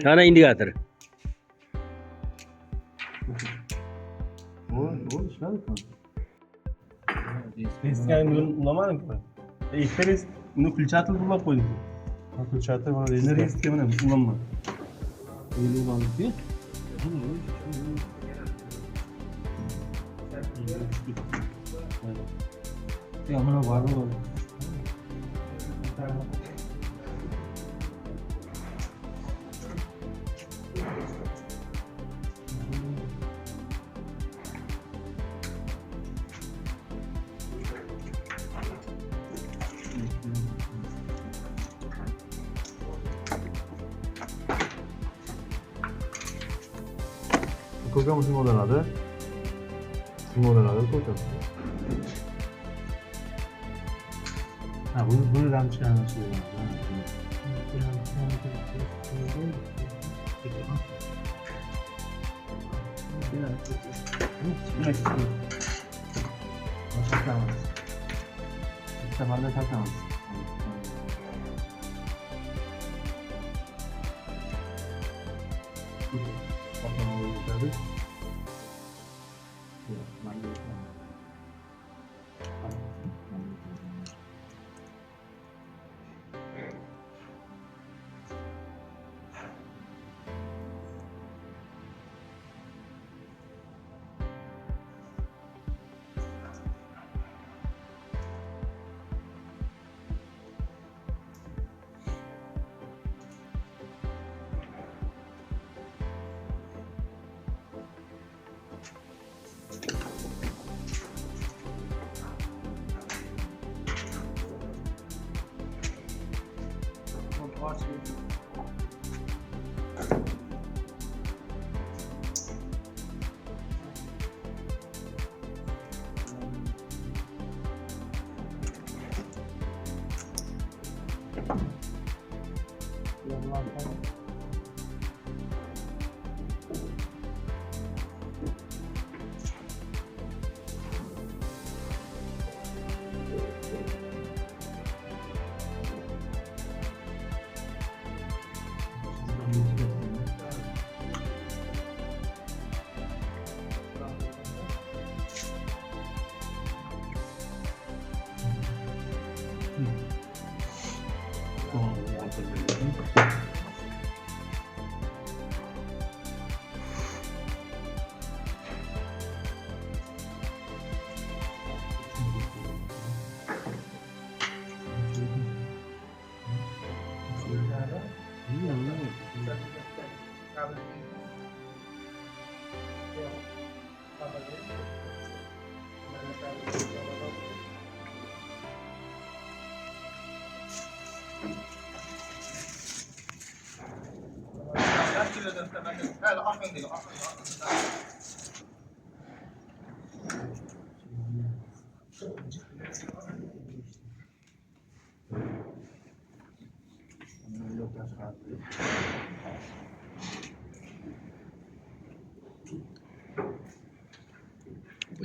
Mana indikator. Bu işledi mi? Riskayım ulamadım ki. İlk risk bunu külçatıl bulmak koyduk. Külçatı bana Yine risk yemedim ulanma. Öyle ulandı ki. Ya bana var mı? Ko'rgan sinovlanadi. Sinovlanadi ko'rgan. Ha bunu ramçıdan şey var.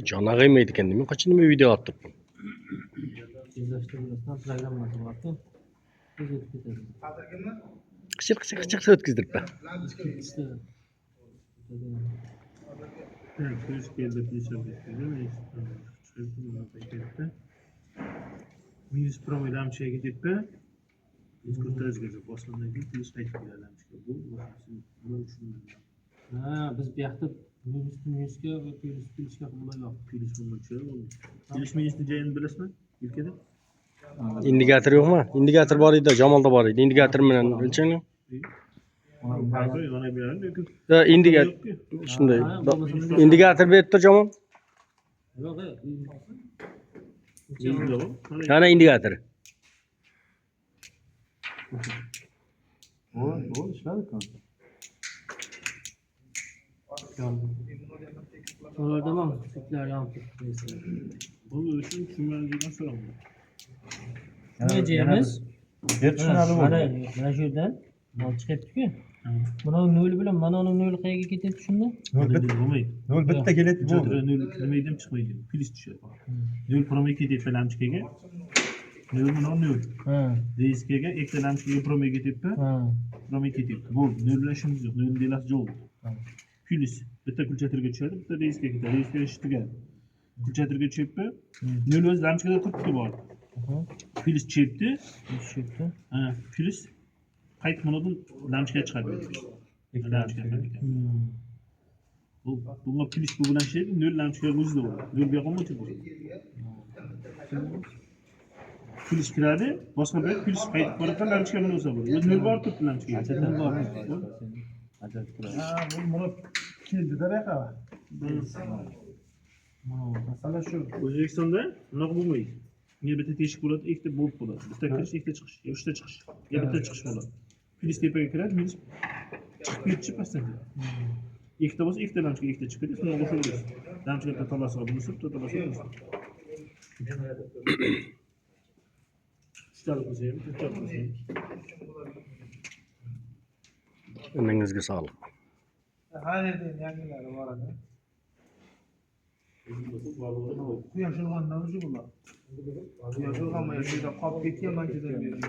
Cana kıymaydı kendimi. Kaçını bir video attırdım. Kıçır ötküzdürüp ben. Minus promodan şeye gidip de diskurtaj gelecek. Osmanlı'ya gidip minus kayıt giderler. Bu Ha, biz bu yoqda minusga va plyusga bular yo'q. Pilish bo'lmoqchi bo'ldi. Pilish minusni joyini bilasizmi? Ülkede? Indikator yok mu? Indikator bor edi, Jamolda bor edi. Indikator bilan o'lchang. Ona bir yer yok. Indikator shunday. Indikator berib tur Jamol. Yo'q, Mana indikator. bu işledi mi? Oralarda mı? Türkler yandı. Bu işin tümörlüğüne soralım. Ne diyemiz? Mana shu yerdan mol chiqyapti-ku. Buni nol bilan mana uning nol qayerga ketyapti shunda? Nol bitta keladi bu. Nol kirmaydi, chiqmaydi. Pilish tushadi. Nol promoga ketadi falamchikaga. Nol bilan nol. Ha. Diskaga ikkita lampochkaga promoy ketyapti. Ha. Promoy ketyapti. Bo'ldi. Nol bilan ishimiz yo'q. Nol delasi jo'q. Ha. Plus bitta kulchatirga tushadi, bitta diskaga ketadi. Diska ish tugadi. Kulchatirga tushibdi. Nol o'z lampochkada turibdi bor. Aha. Plus chepdi. Tushibdi. Ha, plus qayt monodan lampochka chiqarib berdi. Lampochka. Bunga plus bu bilan ishlaydi, nol lampochka o'zida bo'ladi. Nol bu yoqqa o'tib bo'ladi. Plus kiradi, boshqa bir plus qaytib boradi, lampochka bilan o'sa bo'ladi. O'zi nol bor turibdi lampochka. Ha, buni keldi-da buyoqqa. Masala shu. O'zbekistonda bunaqa bo'lmaydi. Menga bitta teshik bo'ladi, ikkita bolt bo'ladi. Bitta kirish, ikkita chiqish, yo uchta chiqish, yo bitta chiqish bo'ladi. Plus tepaga kiradi, minus chiqib ketchi pastdan. Ikkita bo'lsa, ikkita lampochka ikkita chiqib ketadi, shuni qo'shaverasiz. Lampochka bitta talasiga bunisib, bitta talasiga bunisib. Uchtalik bo'lsa ham, to'rttalik bo'lsa ham. Emangizga sog'liq. Har yerda yangilari bor edi. Quyosh urgandan shu bular. Quyosh urganmay shuyda qolib ketgan manchadan beri.